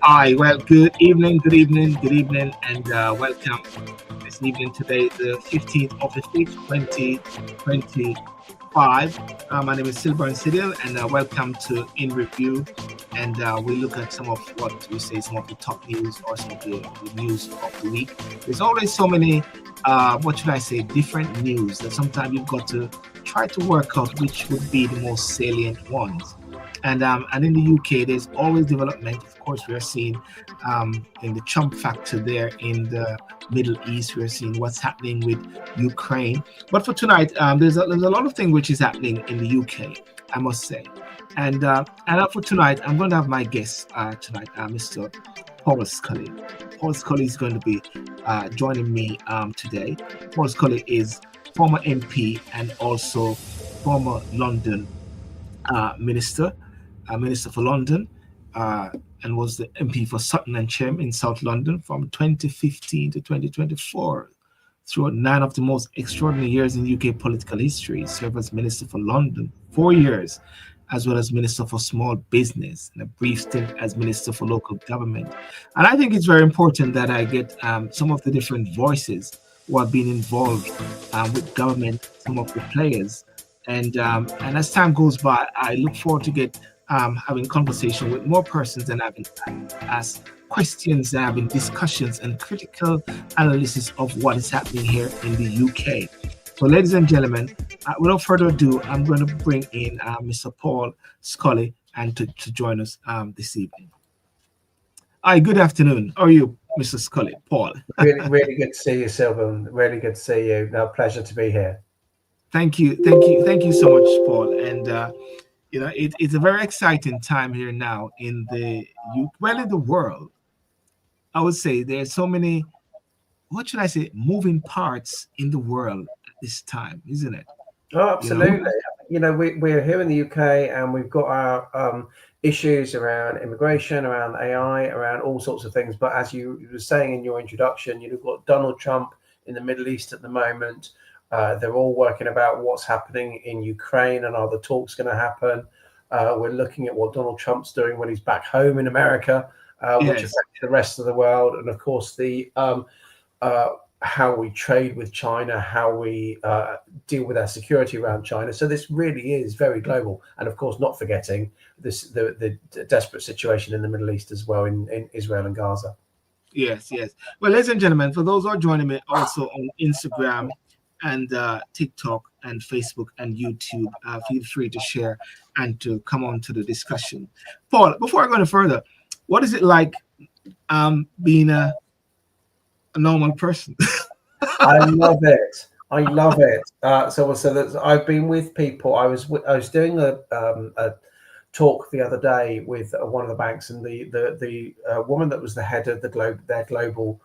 Hi, well, good evening, good evening, good evening, and welcome this evening. Today, the 15th of the 5th, 2025. My name is Silburn Sidil, and welcome to In Review. And we look at some of what we say, some of the top news or some of the news of the week. There's always so many, what should I say, different news that sometimes you've got to try to work out which would be the most salient ones. And in the UK, there's always development. Of course, we are seeing in the Trump factor there in the Middle East. We're seeing what's happening with Ukraine. But for tonight, there's a lot of things which is happening in the UK, I must say. And for tonight, I'm going to have my guest tonight, Mr. Paul Scully. Paul Scully is going to be joining me today. Paul Scully is former MP and also former London minister for London, and was the MP for Sutton and Chem in South London from 2015 to 2024. Throughout 9 of the most extraordinary years in UK political history, he served as Minister for London 4 years, as well as Minister for Small Business, and a brief stint as Minister for Local Government. And I think it's very important that I get some of the different voices who have been involved with government, some of the players. And as time goes by, I look forward to get having conversation with more persons and having asked questions and having discussions and critical analysis of what is happening here in the UK. So, ladies and gentlemen, without further ado, I'm going to bring in Mr. Paul Scully and to join us this evening. Hi, good afternoon. How are you, Mr. Scully? Paul. Really good to see you, Sylvan. Really good to see you. No, pleasure to be here. Thank you so much, Paul. And it's a very exciting time here now in the world. I would say there's so many, what should I say, moving parts in the world at this time, isn't it? Oh, absolutely. We're here in the UK, and we've got our issues around immigration, around AI, around all sorts of things. But as you were saying in your introduction, you've got Donald Trump in the Middle East at the moment. They're all working about what's happening in Ukraine and are the talks going to happen. We're looking at what Donald Trump's doing when he's back home in America, which affects the rest of the world. And of course, the how we trade with China, how we deal with our security around China. So this really is very global. And of course, not forgetting the desperate situation in the Middle East as well, in Israel and Gaza. Yes. Well, ladies and gentlemen, for those who are joining me also on Instagram and TikTok and Facebook and YouTube, feel free to share and to come on to the discussion. Paul, before I go any further, what is it like being a normal person? I love it. So I've been with people. I was doing a talk the other day with one of the banks, and the woman that was the head of their global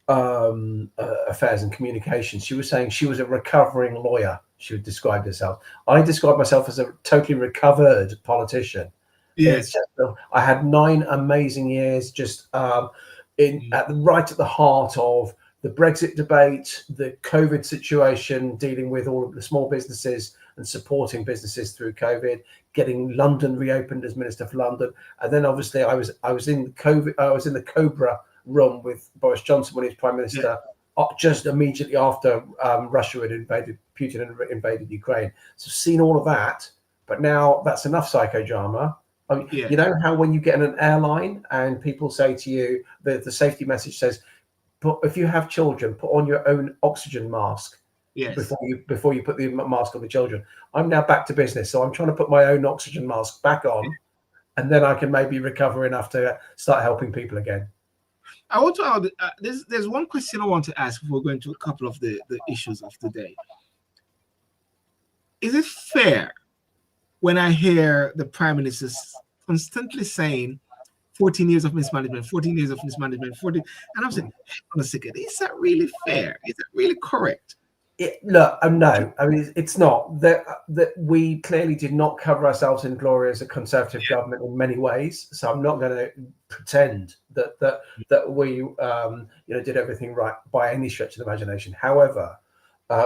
affairs and communications, she was saying she was a recovering lawyer. She would describe herself. I describe myself as a totally recovered politician. Yes. I had 9 amazing years just right at the heart of the Brexit debate, the COVID situation, dealing with all of the small businesses and supporting businesses through COVID, getting London reopened as Minister for London, and then obviously I was in the Cobra room with Boris Johnson when he was Prime Minister, just immediately after Putin had invaded Ukraine. So seen all of that, but now that's enough psychodrama. You know how when you get in an airline and people say to you, the safety message says, but if you have children, put on your own oxygen mask before you put the mask on the children. I'm now back to business, so I'm trying to put my own oxygen mask back on, and then I can maybe recover enough to start helping people again. I want to there's one question I want to ask before going to a couple of the issues of the day. Is it fair when I hear the Prime Minister constantly saying 14 years of mismanagement, 14 years of mismanagement, 14, and I'm saying, hang on a second, is that really fair? Is that really correct? No. I mean, it's not. That we clearly did not cover ourselves in glory as a Conservative government in many ways. So I'm not going to pretend that we did everything right by any stretch of the imagination. However,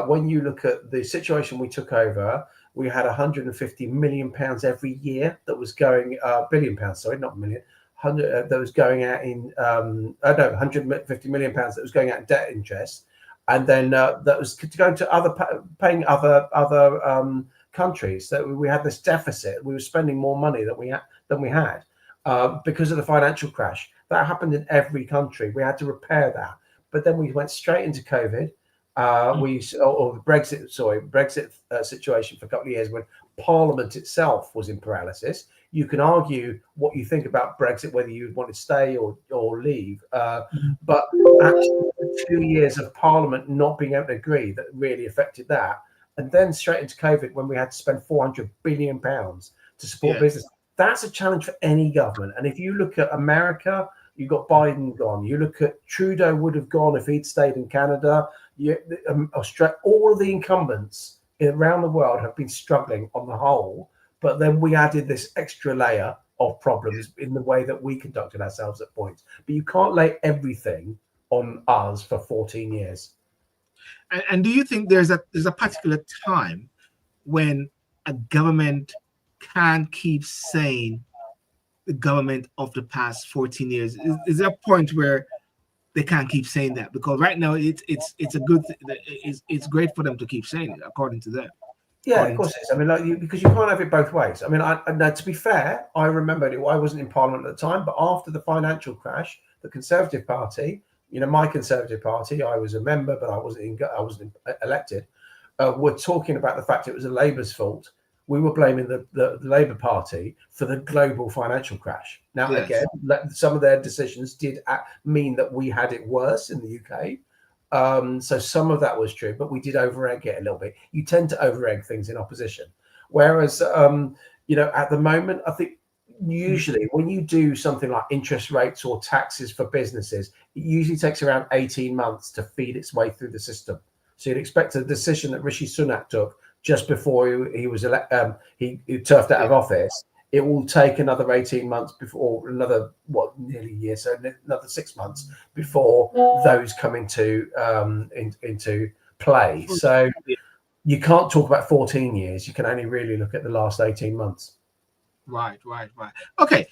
when you look at the situation we took over, we had £150 million every year that was going, £1 billion, sorry, not million, that was going out in 150 million pounds that was going out in debt interest, and then that was going to paying other countries. That we had this deficit. We were spending more money than we had because of the financial crash. That happened in every country. We had to repair that, but then we went straight into COVID. The Brexit situation for a couple of years when Parliament itself was in paralysis. You can argue what you think about Brexit, whether you want to stay or leave, but actually 2 years of Parliament not being able to agree that really affected that. And then straight into COVID when we had to spend £400 billion to support business. That's a challenge for any government. And if you look at America, you've got Biden gone. You look at Trudeau would have gone if he'd stayed in Canada. Australia, all of the incumbents around the world have been struggling on the whole. But then we added this extra layer of problems in the way that we conducted ourselves at points. But you can't lay everything on us for 14 years. And do you think there's a particular time when a government can't keep saying the government of the past 14 years? Is there a point where they can't keep saying that? Because right now it's a good it's great for them to keep saying it, according to them. Yeah, of course it is. I mean, because you can't have it both ways. I mean, now, to be fair, I remember I wasn't in Parliament at the time, but after the financial crash, the Conservative Party, my Conservative Party, I was a member, but I wasn't elected. Were talking about the fact it was a Labour's fault. We were blaming the Labour Party for the global financial crash. Now, again, some of their decisions did mean that we had it worse in the UK. So some of that was true, but we did over-egg it a little bit. You tend to over-egg things in opposition. Whereas, at the moment, I think usually when you do something like interest rates or taxes for businesses, it usually takes around 18 months to feed its way through the system. So you'd expect a decision that Rishi Sunak took just before he was he turfed out of office. It will take another 18 months before nearly a year, so another 6 months before those come into play. So you can't talk about 14 years. You can only really look at the last 18 months. Right. Okay.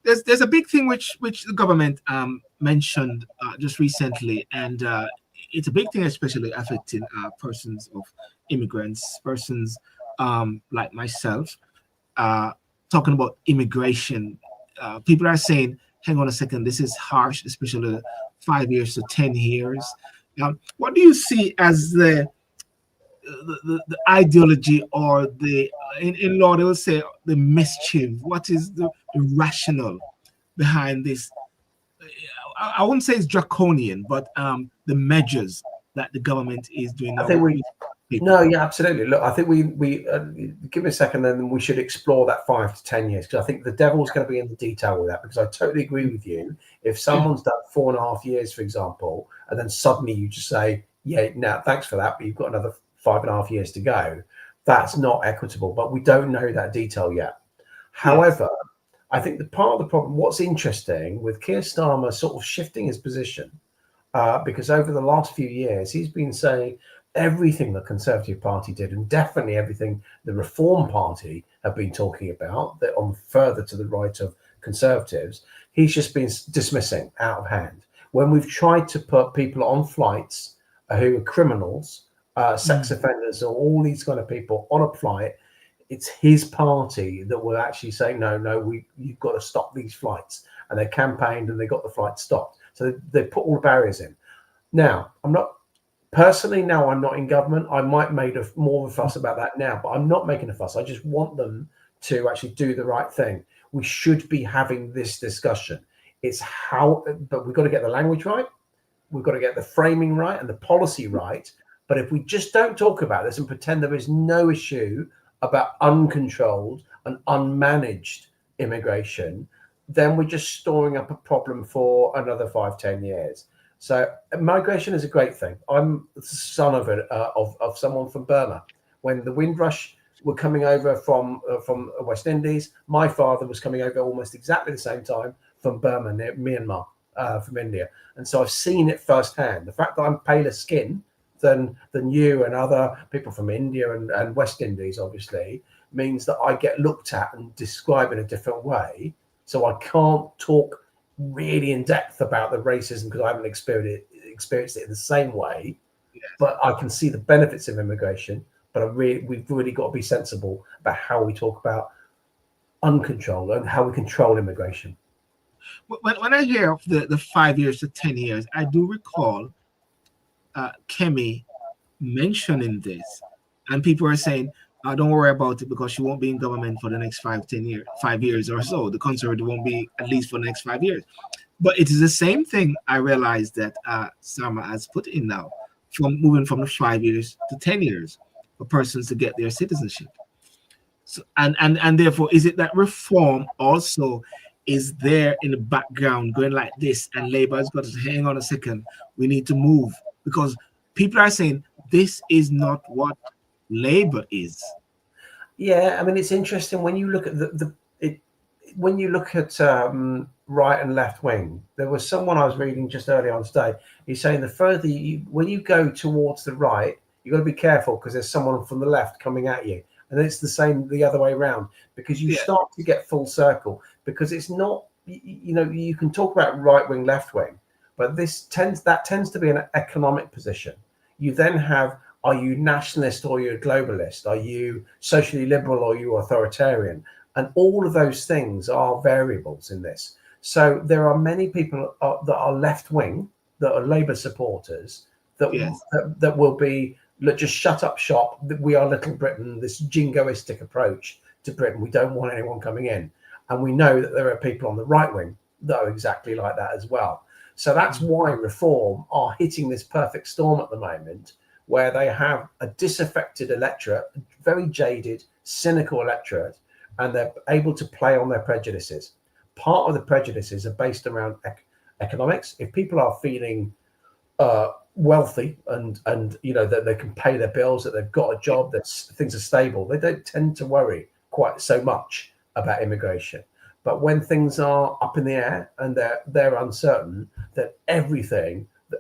There's a big thing which the government mentioned just recently, and it's a big thing, especially affecting persons of immigrants, persons like myself. Talking about immigration, people are saying, hang on a second, this is harsh, especially 5 years to 10 years. What do you see as the ideology, or in law they will say the mischief? What is the rationale behind this? I wouldn't say it's draconian, but the measures that the government is doing now. I think absolutely. Look, I think we give me a second, then we should explore that 5 to 10 years, because I think the devil's going to be in the detail with that. Because I totally agree with you. If someone's done 4.5 years, for example, and then suddenly you just say, now thanks for that, but you've got another 5.5 years to go, that's not equitable. But we don't know that detail yet. However, I think the part of the problem, what's interesting with Keir Starmer sort of shifting his position, because over the last few years he's been saying everything the Conservative Party did, and definitely everything the Reform Party have been talking about, that on further to the right of Conservatives, he's just been dismissing out of hand. When we've tried to put people on flights who are criminals, sex offenders, or all these kind of people on a flight, it's his party that will actually say, no, you've got to stop these flights. And they campaigned and they got the flight stopped. So they put all the barriers in. Now, I'm not in government. I might make more of a fuss about that now, but I'm not making a fuss. I just want them to actually do the right thing. We should be having this discussion. But we've got to get the language right. We've got to get the framing right and the policy right. But if we just don't talk about this and pretend there is no issue about uncontrolled and unmanaged immigration, then we're just storing up a problem for another 5-10 years. So migration is a great thing. I'm the son of someone from Burma. When the Windrush were coming over from West Indies, my father was coming over almost exactly the same time from Burma, near Myanmar, from India. And so I've seen it firsthand. The fact that I'm paler skin than you and other people from India and West Indies, obviously, means that I get looked at and described in a different way. So I can't talk really in depth about the racism because I haven't experienced it in the same way. Yes. But I can see the benefits of immigration. But we've really got to be sensible about how we talk about uncontrolled and how we control immigration. When I hear of the 5 years to 10 years, I do recall Kemi mentioning this, and people are saying, don't worry about it because she won't be in government for the next 5 years or so. The conservative won't be at least for the next 5 years. But it is the same thing I realized that Sama has put in now, from moving from the 5 years to 10 years for persons to get their citizenship. So, and therefore, is it that reform also is there in the background going like this, and Labour has got to hang on a second, we need to move, because people are saying this is not what Labour is. Yeah, I mean, it's interesting when you look at when you look at right and left wing. There was someone I was reading just earlier on today. He's saying the further when you go towards the right, you've got to be careful because there's someone from the left coming at you, and it's the same the other way around, because you start to get full circle, because it's not, you can talk about right wing, left wing, but that tends to be an economic position. You then have, are you nationalist or are you a globalist? Are you socially liberal or are you authoritarian? And all of those things are variables in this. So there are many people that are left wing, that are Labour supporters, that will be, look, just shut up shop. We are Little Britain, this jingoistic approach to Britain. We don't want anyone coming in. And we know that there are people on the right wing that are exactly like that as well. So that's why Reform are hitting this perfect storm at the moment, where they have a disaffected electorate, a very jaded, cynical electorate, and they're able to play on their prejudices. Part of the prejudices are based around economics. If people are feeling wealthy and that they can pay their bills, that they've got a job, that things are stable, they don't tend to worry quite so much about immigration. But when things are up in the air and they're uncertain, that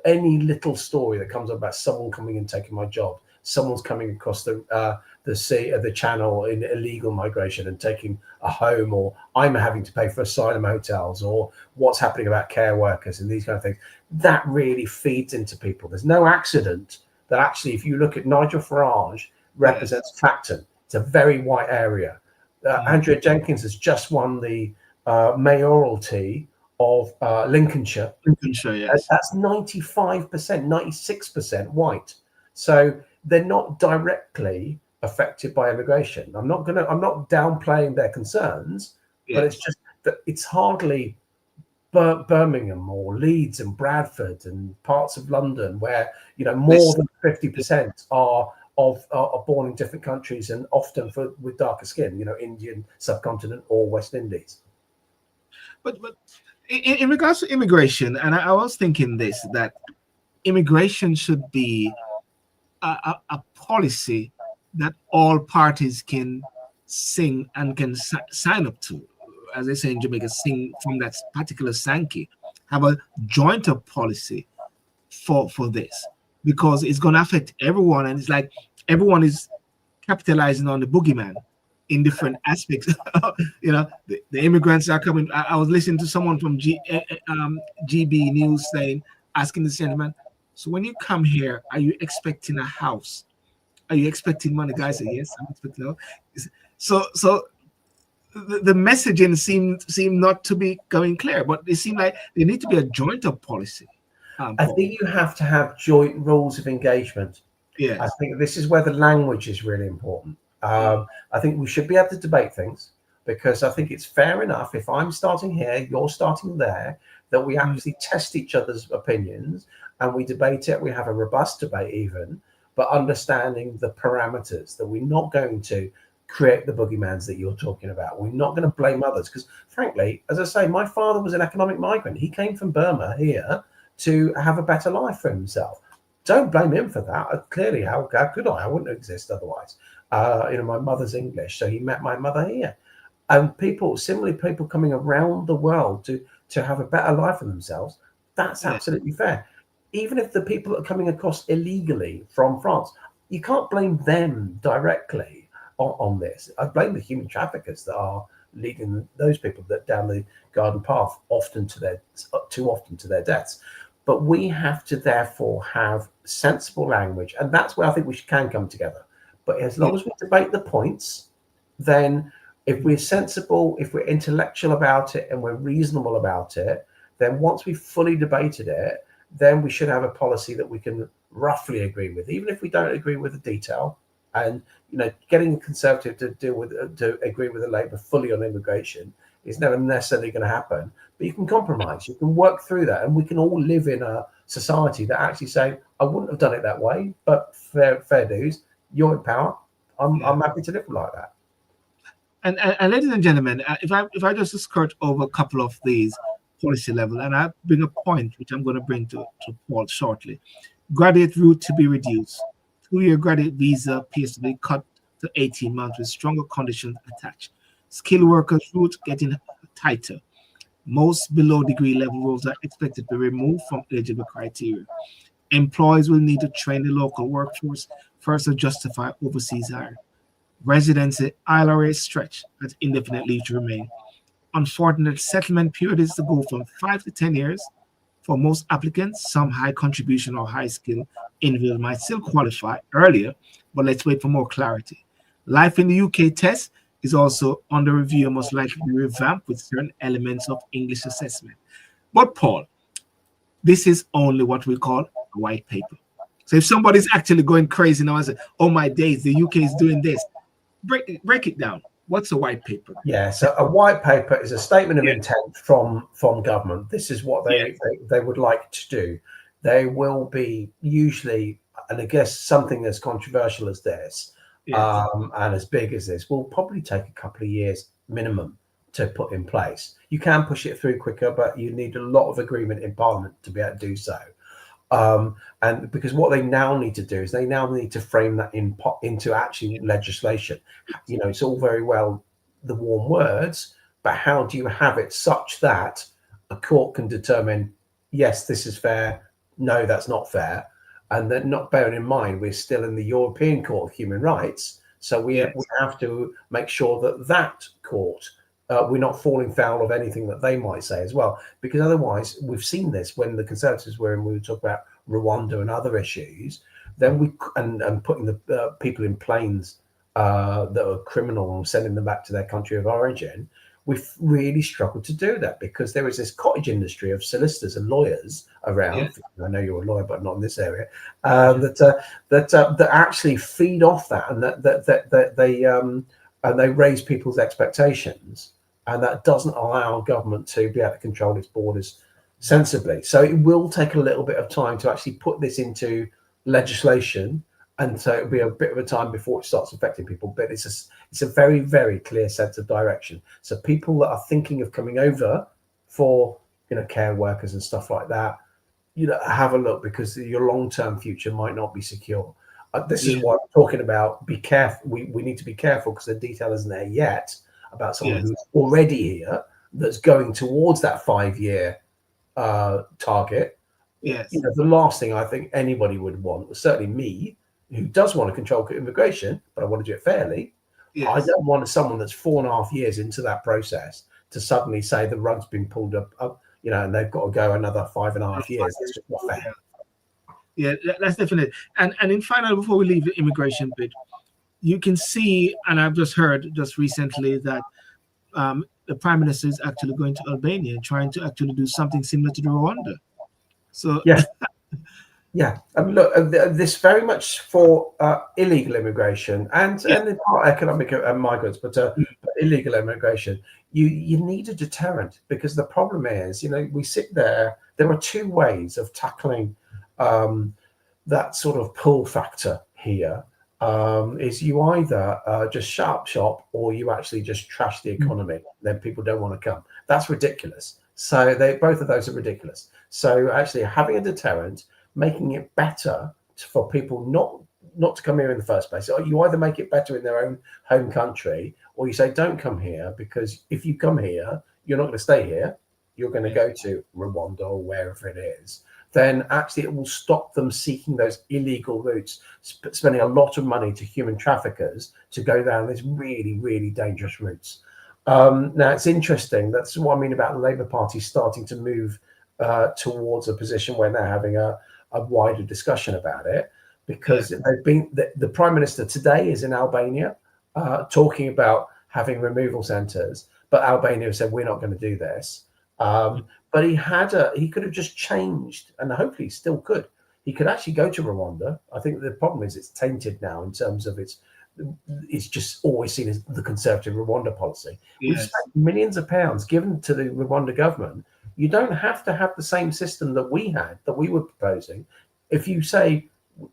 any little story that comes up about someone coming and taking my job, someone's coming across the sea, the channel in illegal migration and taking a home, or I'm having to pay for asylum hotels, or what's happening about care workers and these kind of things, that really feeds into people. There's no accident that actually, if you look at Nigel Farage, represents Clacton. It's a very white area. Andrea Jenkins has just won the mayoralty of Lincolnshire. Yes. That's 95%, 96% white. So they're not directly affected by immigration. I'm not downplaying their concerns, but it's just that it's hardly Birmingham or Leeds and Bradford and parts of London where more than 50% are born in different countries, and often with darker skin, Indian subcontinent or West Indies. But in regards to immigration, and I was thinking that immigration should be a policy that all parties can sing and can sign up to. As they say in Jamaica, sing from that particular Sankey. Have a joint up policy for this, because it's going to affect everyone, and it's like everyone is capitalizing on the boogeyman in different aspects. The immigrants are coming. I was listening to someone from GB News asking the gentleman, so when you come here, are you expecting a house? Are you expecting money? Guys say, yes, I'm expecting a house. So the messaging seemed not to be going clear, but it seemed like there need to be a joint up policy. I think you have to have joint rules of engagement. Yes. I think this is where the language is really important. I think we should be able to debate things, because I think it's fair enough if I'm starting here, you're starting there, that we actually test each other's opinions and we debate it. We have a robust debate even, but understanding the parameters, that we're not going to create the boogeymans that you're talking about. We're not going to blame others, because frankly, as I say, my father was an economic migrant. He came from Burma here to have a better life for himself. Don't blame him for that. Clearly, how could I? I wouldn't exist otherwise. My mother's English, so he met my mother here. And people coming around the world to have a better life for themselves, that's absolutely fair. Even if the people are coming across illegally from France, you can't blame them directly on this. I blame the human traffickers that are leading those people that down the garden path too often to their deaths. But we have to therefore have sensible language, and that's where I think we can come together. But as long as we debate the points, then if we're sensible, if we're intellectual about it, and we're reasonable about it, then once we've fully debated it, then we should have a policy that we can roughly agree with, even if we don't agree with the detail. And getting a Conservative to agree with the Labour fully on immigration is never necessarily going to happen. But you can compromise, you can work through that, and we can all live in a society that actually say, I wouldn't have done it that way, but fair dues, you're in power. I'm happy to live like that. And ladies and gentlemen, if I just skirt over a couple of these policy level, and I bring a point which I'm going to bring to Paul shortly. Graduate route to be reduced. 2-year graduate visa appears to be cut to 18 months with stronger conditions attached. Skilled workers route getting tighter. Most below degree level roles are expected to be removed from eligible criteria. Employees will need to train the local workforce first to justify overseas hire. Residency ILRA stretch at indefinite leave to remain. Unfortunate settlement period is to go from 5 to 10 years. For most applicants, some high contribution or high skill individuals might still qualify earlier, but let's wait for more clarity. Life in the UK test is also under review and most likely be revamped with certain elements of English assessment. But Paul, this is only what we call a white paper. So if somebody's actually going crazy now and say, oh my days, the UK is doing this, break it down. What's a white paper? Yeah, so a white paper is a statement of intent from government. This is what they would like to do. They will be usually, and I guess something as controversial as this and as big as this will probably take a couple of years minimum to put in place. You can push it through quicker, but you need a lot of agreement in Parliament to be able to do so. And because what they now need to do is they now need to frame that into actually legislation. It's all very well the warm words, but how do you have it such that a court can determine, yes, this is fair, no, that's not fair, and then not bearing in mind we're still in the European Court of Human Rights, so we have to make sure that court we're not falling foul of anything that they might say as well, because otherwise we've seen this when the Conservatives were in, we would talk about Rwanda and other issues, then and putting the people in planes that are criminal and sending them back to their country of origin. We've really struggled to do that because there is this cottage industry of solicitors and lawyers around. I know you're a lawyer, but not in this area. That actually feed off that, and that they raise people's expectations. And that doesn't allow government to be able to control its borders sensibly. So it will take a little bit of time to actually put this into legislation, and so it'll be a bit of a time before it starts affecting people. But it's a very, very clear sense of direction. So people that are thinking of coming over for care workers and stuff like that, have a look, because your long-term future might not be secure. This is what I'm talking about. Be careful. We need to be careful because the detail isn't there yet about someone who's already here that's going towards that 5-year target. The last thing I think anybody would want, certainly me, who does want to control immigration, but I want to do it fairly. I don't want someone that's 4.5 years into that process to suddenly say the rug's been pulled up, and they've got to go another 5.5 years. That's just not fair. Yeah, that's definitely. And in final, before we leave the immigration bit, you can see, and I've just heard just recently that the Prime Minister is actually going to Albania, trying to actually do something similar to the Rwanda. So look, this very much for illegal immigration and not economic migrants, but illegal immigration. You need a deterrent, because the problem is, we sit there. There are two ways of tackling that sort of pull factor here. Is you either just shut up shop, or you actually just trash the economy. Then people don't want to come. That's ridiculous. So both of those are ridiculous. So actually having a deterrent, making it better for people not to come here in the first place. So you either make it better in their own home country, or you say don't come here, because if you come here, you're not going to stay here. You're going to go to Rwanda or wherever it is. Then actually it will stop them seeking those illegal routes, spending a lot of money to human traffickers to go down these really, really dangerous routes. Now, it's interesting. That's what I mean about the Labour Party starting to move towards a position where they're having a wider discussion about it, because they've been the Prime Minister today is in Albania talking about having removal centres, but Albania have said we're not going to do this. But he could have just changed, and hopefully he still could. He could actually go to Rwanda. I think the problem is it's tainted now in terms of it's just always seen as the conservative Rwanda policy. We've spent millions of pounds given to the Rwanda government. You don't have to have the same system that we were proposing. If you say,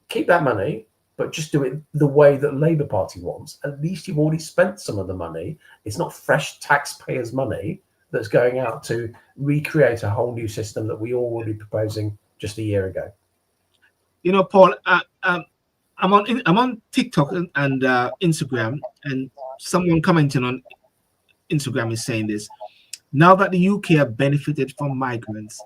keep that money, but just do it the way that Labour Party wants, at least you've already spent some of the money. It's not fresh taxpayers' money that's going out to recreate a whole new system that we all were proposing just a year ago. You know, Paul, I'm on TikTok and Instagram, and someone commenting on Instagram is saying this: now that the UK have benefited from migrants,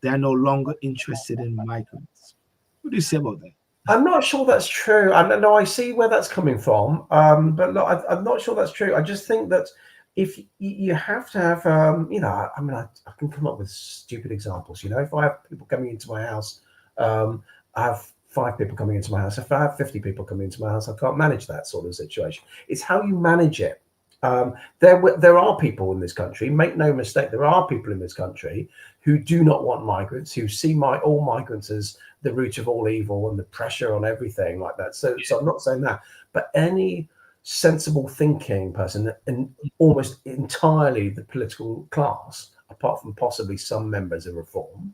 they are no longer interested in migrants. What do you say about that? I'm not sure that's true. I know I see where that's coming from, but look, I'm not sure that's true. I just think that if you have to have, I can come up with stupid examples. If I have people coming into my house, I have 5 people coming into my house. If I have 50 people coming into my house, I can't manage that sort of situation. It's how you manage it. There are people in this country, make no mistake, there are people in this country who do not want migrants, who see all migrants as the root of all evil and the pressure on everything like that. So I'm not saying that, but any sensible thinking person, and almost entirely the political class, apart from possibly some members of Reform,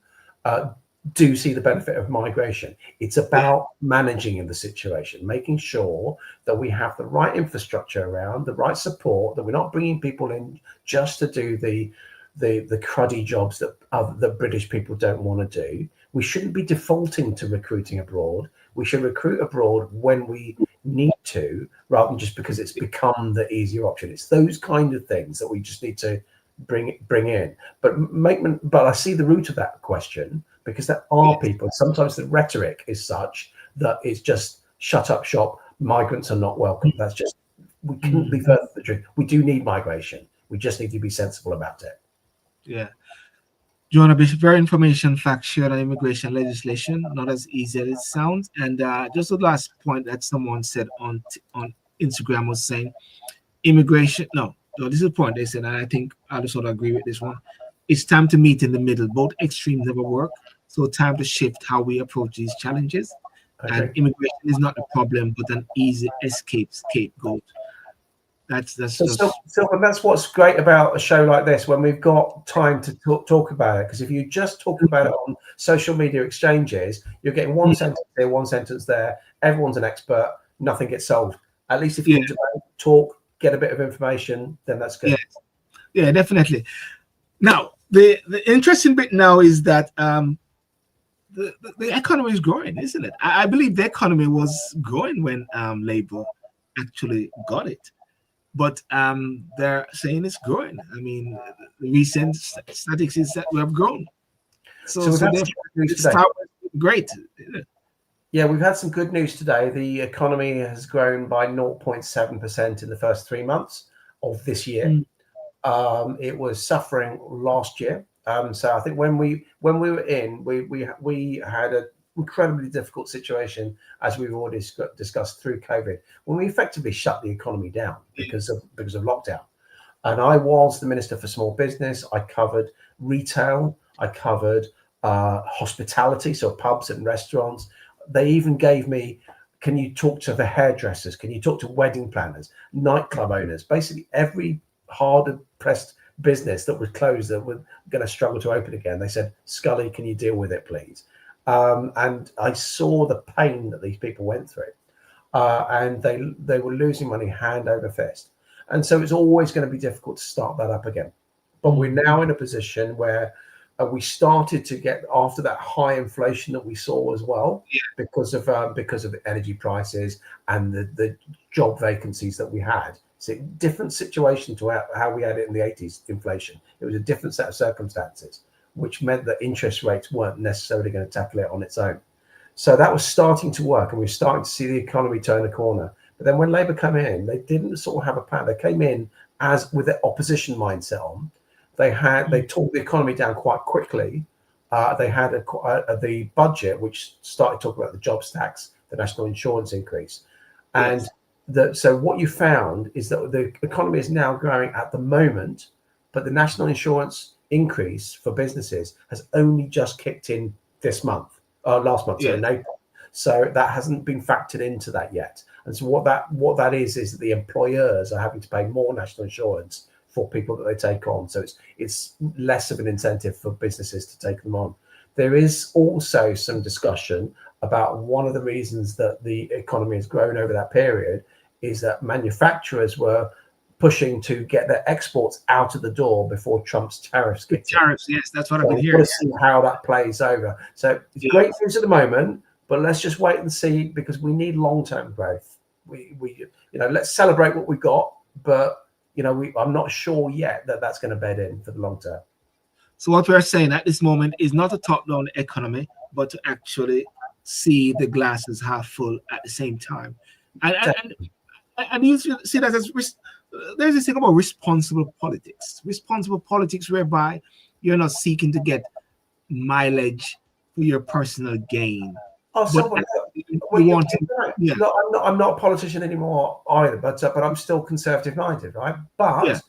do see the benefit of migration. It's about managing the situation, making sure that we have the right infrastructure around, the right support, that we're not bringing people in just to do the cruddy jobs that the British people don't want to do. We shouldn't be defaulting to recruiting abroad. We should recruit abroad when we need to, rather than just because it's become the easier option. It's those kind of things that we just need to bring in. But I see the root of that question, because there are people. Sometimes the rhetoric is such that it's just shut up shop. Migrants are not welcome. That's just, we couldn't be further from the truth. We do need migration. We just need to be sensible about it. Yeah. Joanna Bishop, very information fact shared on immigration legislation, not as easy as it sounds. And just the last point that someone said on Instagram was saying, immigration, no, this is the point they said, and I think I just sort of agree with this one. It's time to meet in the middle. Both extremes never work. So time to shift how we approach these challenges. Okay. And immigration is not a problem, but an easy scapegoat. That's and that's what's great about a show like this, when we've got time to talk about it. Because if you just talk about it on social media exchanges, you're getting one sentence there, one sentence there. Everyone's an expert. Nothing gets solved. At least if you talk, get a bit of information, then that's good. Yeah, definitely. Now, the interesting bit now is that the economy is growing, isn't it? I believe the economy was growing when Labour actually got it. But they're saying it's growing. I mean, the recent statistics is that we have grown. So it's great. Yeah, we've had some good news today. The economy has grown by 0.7% in the first 3 months of this year. It was suffering last year. So I think when we were in, we had an incredibly difficult situation, as we've already discussed, through COVID, when we effectively shut the economy down because of lockdown. And I was the Minister for Small Business. I covered retail. I covered hospitality, so pubs and restaurants. They even gave me, can you talk to the hairdressers? Can you talk to wedding planners, nightclub owners? Basically every hard-pressed business that was closed, that were going to struggle to open again. They said, Scully, can you deal with it, please? And I saw the pain that these people went through, and they were losing money hand over fist. And so it's always going to be difficult to start that up again. But we're now in a position where we started to get, after that high inflation that we saw as well, because of the energy prices and the job vacancies that we had. It's a different situation to how we had it in the 80s inflation. It was a different set of circumstances, which meant that interest rates weren't necessarily going to tackle it on its own. So that was starting to work, and we were starting to see the economy turn a corner. But then when Labour came in, they didn't sort of have a plan. They came in as with the opposition mindset on. They talked the economy down quite quickly. They had the budget, which started talking about the jobs tax, the national insurance increase, and so what you found is that the economy is now growing at the moment, but the national insurance increase for businesses has only just kicked in this month, last month, so in April. So that hasn't been factored into that yet. And so what that is that the employers are having to pay more national insurance for people that they take on. So it's less of an incentive for businesses to take them on. There is also some discussion about one of the reasons that the economy has grown over that period is that manufacturers were pushing to get their exports out of the door before Trump's tariffs get tariffs. Yes, that's what I've been We'll hearing. see how that plays over. So it's great news at the moment, but let's just wait and see, because we need long-term growth. We let's celebrate what we've got, but I'm not sure yet that that's going to bed in for the long term. So what we're saying at this moment is not a top-down economy, but to actually see the glasses half full at the same time. And you see that as there's this thing about responsible politics. Responsible politics whereby you're not seeking to get mileage for your personal gain. Look, I'm not a politician anymore either, but I'm still conservative minded, right? But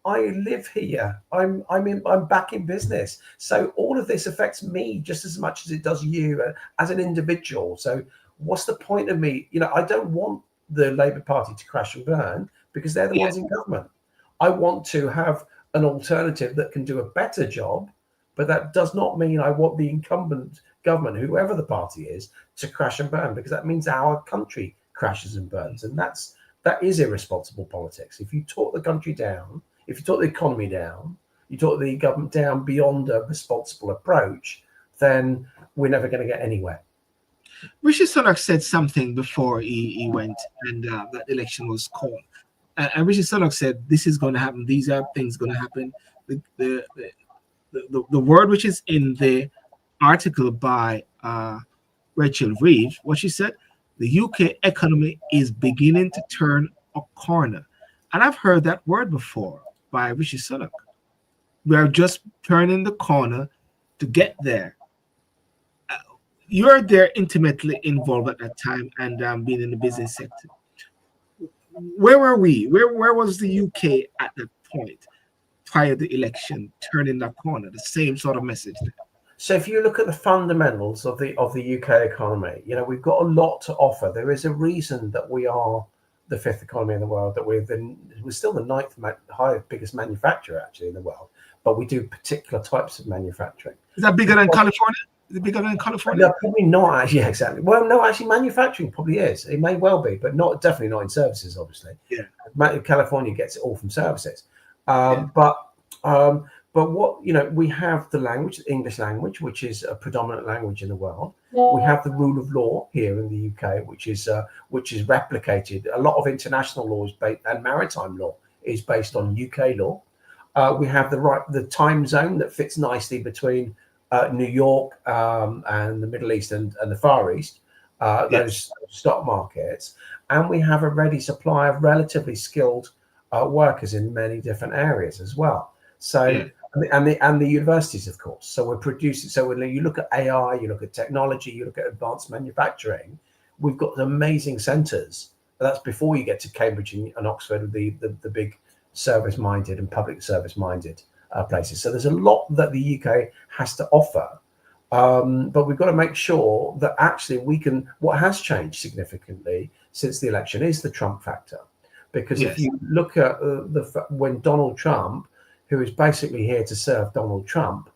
I live here. I'm back in business, so all of this affects me just as much as it does you as an individual. So what's the point of me? I don't want the Labour Party to crash and burn, because they're the ones in government. I want to have an alternative that can do a better job, but that does not mean I want the incumbent government, whoever the party is, to crash and burn, because that means our country crashes and burns, and that is irresponsible politics. If you talk the country down, if you talk the economy down, you talk the government down beyond a responsible approach, then we're never going to get anywhere. Rishi Sunak said something before he went and that election was called. And Rishi Sunak said, this is going to happen. These are things going to happen. The word which is in the article by Rachel Reeves, what she said, the UK economy is beginning to turn a corner. And I've heard that word before by Rishi Sunak. We are just turning the corner to get there. You're there intimately involved at that time and being in the business sector. Where were we? Where was the UK at that point prior to the election, turning that corner? The same sort of message there. So if you look at the fundamentals of the UK economy, we've got a lot to offer. There is a reason that we are the fifth economy in the world, that we're still the ninth biggest manufacturer actually in the world, but we do particular types of manufacturing. Is that bigger than California? Is it bigger than California? No, probably not actually. Yeah, exactly. Well, no, actually, manufacturing probably is. It may well be, but definitely not in services. Obviously, California gets it all from services. But what we have the language, the English language, which is a predominant language in the world. We have the rule of law here in the UK, which is replicated. A lot of international law is and maritime law is based on UK law. We have the time zone that fits nicely between New York and the Middle East and the Far East, those stock markets, and we have a ready supply of relatively skilled workers in many different areas as well. So and the universities, of course. So we're producing. So when you look at AI, you look at technology, you look at advanced manufacturing, we've got amazing centres. That's before you get to Cambridge and Oxford, the big service-minded and public service-minded places. So there's a lot that the UK has to offer, but we've got to make sure that actually what has changed significantly since the election is the Trump factor, because if you look at when Donald Trump, who is basically here to serve Donald Trump,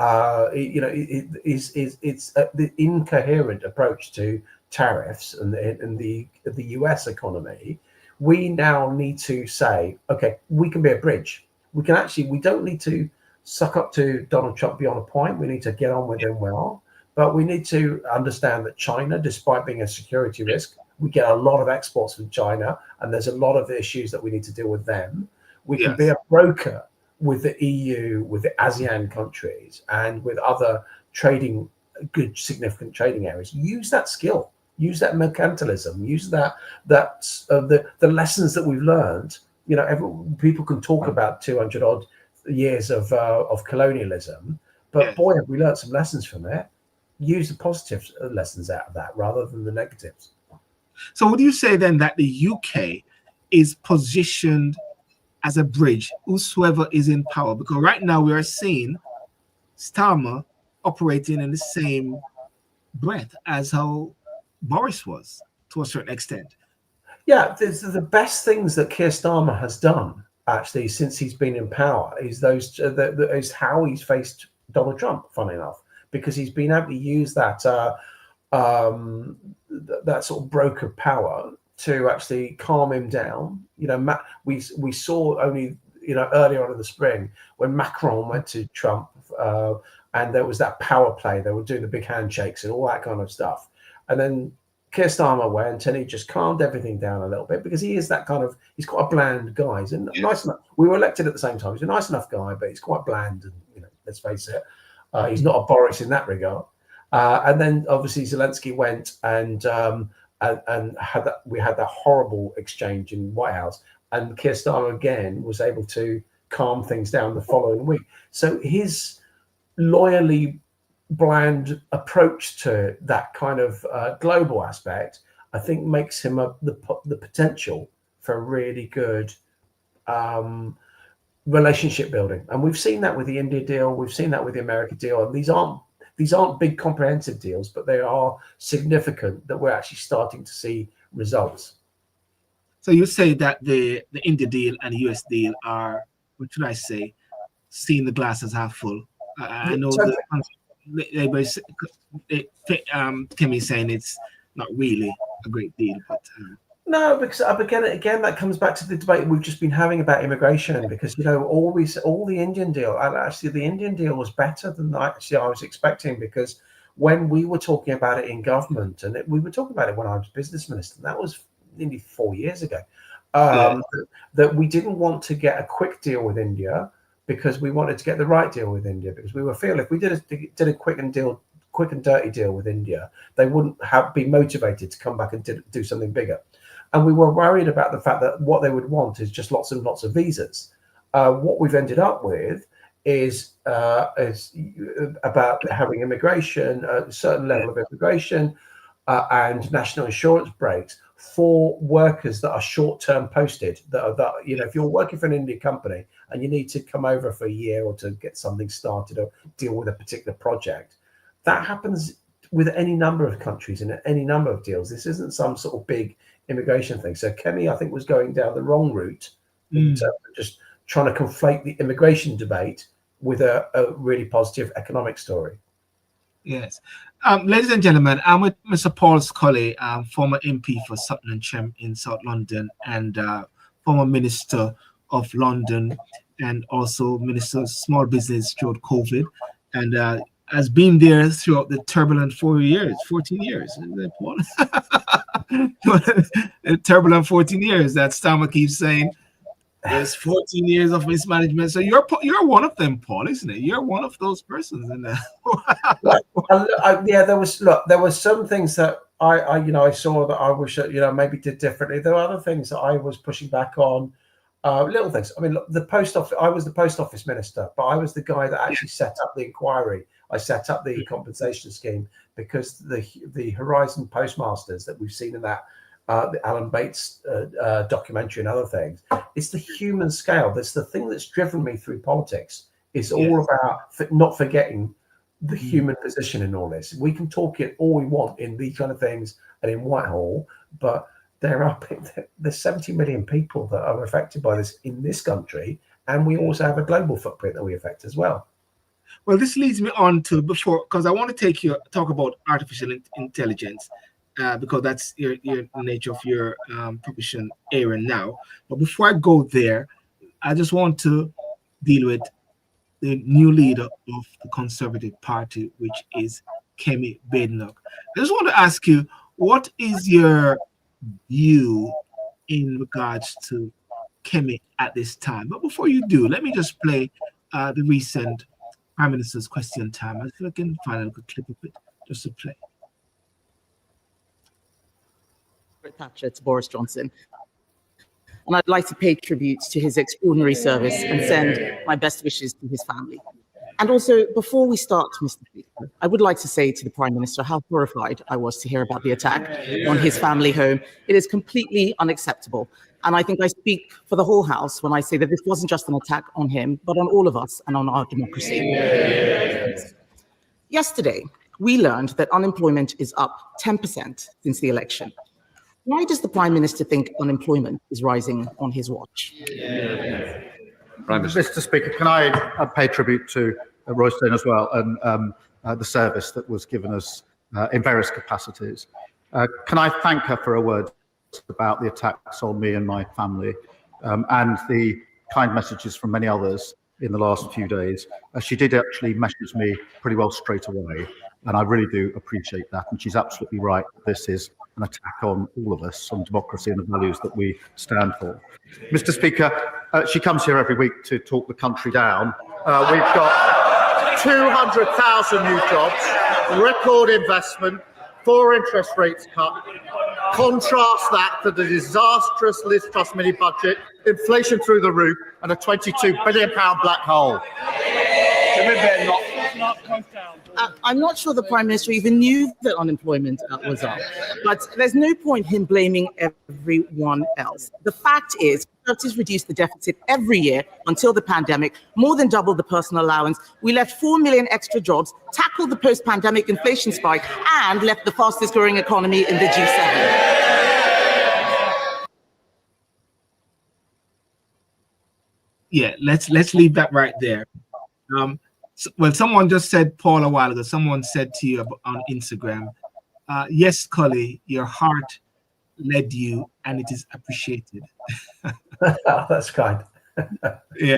it's the incoherent approach to tariffs and the US economy. We now need to say, okay, we can be a bridge. We don't need to suck up to Donald Trump beyond a point. We need to get on with him well, but we need to understand that China, despite being a security risk, we get a lot of exports from China, and there's a lot of issues that we need to deal with them. We can be a broker with the EU, with the ASEAN countries, and with other significant trading areas. Use that skill. Use that mercantilism. Use the lessons that we've learned people can talk about 200 odd years of colonialism, but Yes. boy, have we learned some lessons from it. Use the positive lessons out of that rather than the negatives. So would you say then that the UK is positioned as a bridge, whosoever is in power? Because right now we are seeing Starmer operating in the same breath as how Boris was to a certain extent. Yeah, the best things that Keir Starmer has done actually since he's been in power is is how he's faced Donald Trump. Funny enough, because he's been able to use that sort of broker power to actually calm him down. We saw only earlier on in the spring when Macron went to Trump, and there was that power play. They were doing the big handshakes and all that kind of stuff, and then Keir Starmer went and he just calmed everything down a little bit because he's quite a bland guy. He's nice enough. We were elected at the same time. He's a nice enough guy, but he's quite bland, and let's face it, he's not a Boris in that regard. And then obviously Zelensky went and we had that horrible exchange in White House, and Keir Starmer again was able to calm things down the following week. So his loyally bland approach to that kind of global aspect, I think, makes him the potential for a really good relationship building. And we've seen that with the India deal, we've seen that with the America deal, and these aren't big comprehensive deals, but they are significant that we're actually starting to see results. So you say that the India deal and the US deal are, what should I say, seeing the glass as half full. I know Timmy saying it's not really a great deal, but no, because again, that comes back to the debate we've just been having about immigration. Because all the Indian deal, and actually the Indian deal was better than I was expecting. Because when we were talking about it in government, and we were talking about it when I was business minister, that was nearly 4 years ago. That we didn't want to get a quick deal with India because we wanted to get the right deal with India, because we were feeling if we did a quick and dirty deal with India, they wouldn't be motivated to come back and do something bigger. And we were worried about the fact that what they would want is just lots and lots of visas. What we've ended up with is about having immigration, a certain level of immigration, and national insurance breaks for workers that are short-term posted. If you're working for an Indian company and you need to come over for a year or to get something started or deal with a particular project, that happens with any number of countries and any number of deals. This isn't some sort of big immigration thing. So Kemi, I think, was going down the wrong route in terms of just trying to conflate the immigration debate with a really positive economic story. Yes. Ladies and gentlemen, I'm with Mr. Paul Scully, former MP for Sutton and Chem in South London, and former Minister of London, and also Minister of Small Business throughout COVID, and has been there throughout the turbulent 14 years, isn't it, Paul? Turbulent 14 years that Starmer keeps saying. There's 14 years of mismanagement. So you're one of them, Paul, isn't it? You're one of those persons in there. There was some things that I saw that I wish maybe did differently. There were other things that I was pushing back on, little things. I mean, look, the post office. I was the post office minister, but I was the guy that actually set up the inquiry. I set up the compensation scheme because the Horizon postmasters that we've seen in that the Alan Bates documentary and other things. It's the human scale. That's the thing that's driven me through politics. It's all about not forgetting the human position in all this. We can talk it all we want in these kind of things and in Whitehall, but there's 70 million people that are affected by this in this country, and we also have a global footprint that we affect as well. Well, this leads me on to because I want to talk about artificial intelligence. Because that's your nature of your profession area now. But before I go there, I just want to deal with the new leader of the Conservative Party, which is Kemi Badenoch. I just want to ask you, what is your view in regards to Kemi at this time? But before you do, let me just play the recent Prime Minister's question time. I think I can find a little clip of it just to play. Thatcher to Boris Johnson. and I'd like to pay tribute to his extraordinary service and send my best wishes to his family. And also, before we start, Mr. Speaker, I would like to say to the Prime Minister how horrified I was to hear about the attack on his family home. It is completely unacceptable. And I think I speak for the whole House when I say that this wasn't just an attack on him, but on all of us and on our democracy. Yesterday, we learned that unemployment is up 10% since the election. Why does the Prime Minister think unemployment is rising on his watch? Mr. Speaker, can I pay tribute to Royston as well and the service that was given us in various capacities. Can I thank her for her words about the attacks on me and my family and the kind messages from many others in the last few days. She did actually message me pretty well straight away, and I really do appreciate that. And she's absolutely right. This is an attack on all of us, on democracy and the values that we stand for. Mr. Speaker, she comes here every week to talk the country down. We've got 200,000 new jobs, record investment, 4 interest rates cut. Contrast that to the disastrous Liz Truss mini budget, inflation through the roof, and a £22 billion black hole. I'm not sure the Prime Minister even knew that unemployment was up, but there's no point him blaming everyone else. The fact is, Conservatives reduced the deficit every year until the pandemic, more than doubled the personal allowance. We left 4 million extra jobs, tackled the post-pandemic inflation spike, and left the fastest growing economy in the G7. Yeah, let's leave that right there. Well, someone just said, Paul, a while ago, someone said to you on Instagram, yes, Scully, your heart led you and it is appreciated. That's kind. Yeah.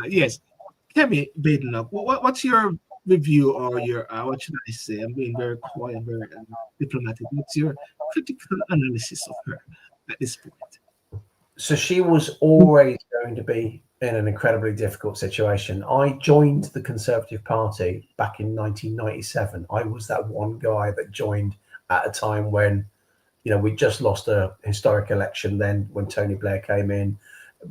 Yes. Kemi Badenoch, what's your review or your, what should I say? I'm being very quiet, very diplomatic. What's your critical analysis of her at this point? So she was always going to be in an incredibly difficult situation. I joined the Conservative Party back in 1997. I was that one guy that joined at a time when, you know, we just lost a historic election then when Tony Blair came in.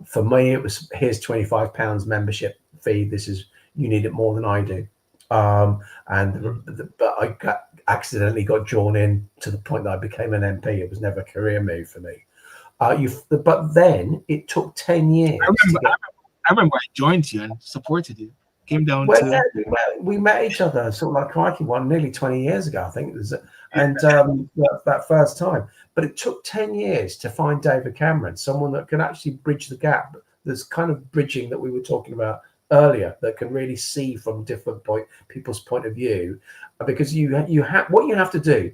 For me, it was, here's £25 membership fee. This is, you need it more than I do. But I accidentally got drawn in to the point that I became an MP. It was never a career move for me. But then it took 10 years. I remember I joined you and supported you. Came down we met each other sort of like crikey nearly 20 years ago, I think it was, and that first time. But it took 10 years to find David Cameron, someone that can actually bridge the gap. There's kind of bridging that we were talking about earlier that can really see from different people's point of view, because you have what you have to do,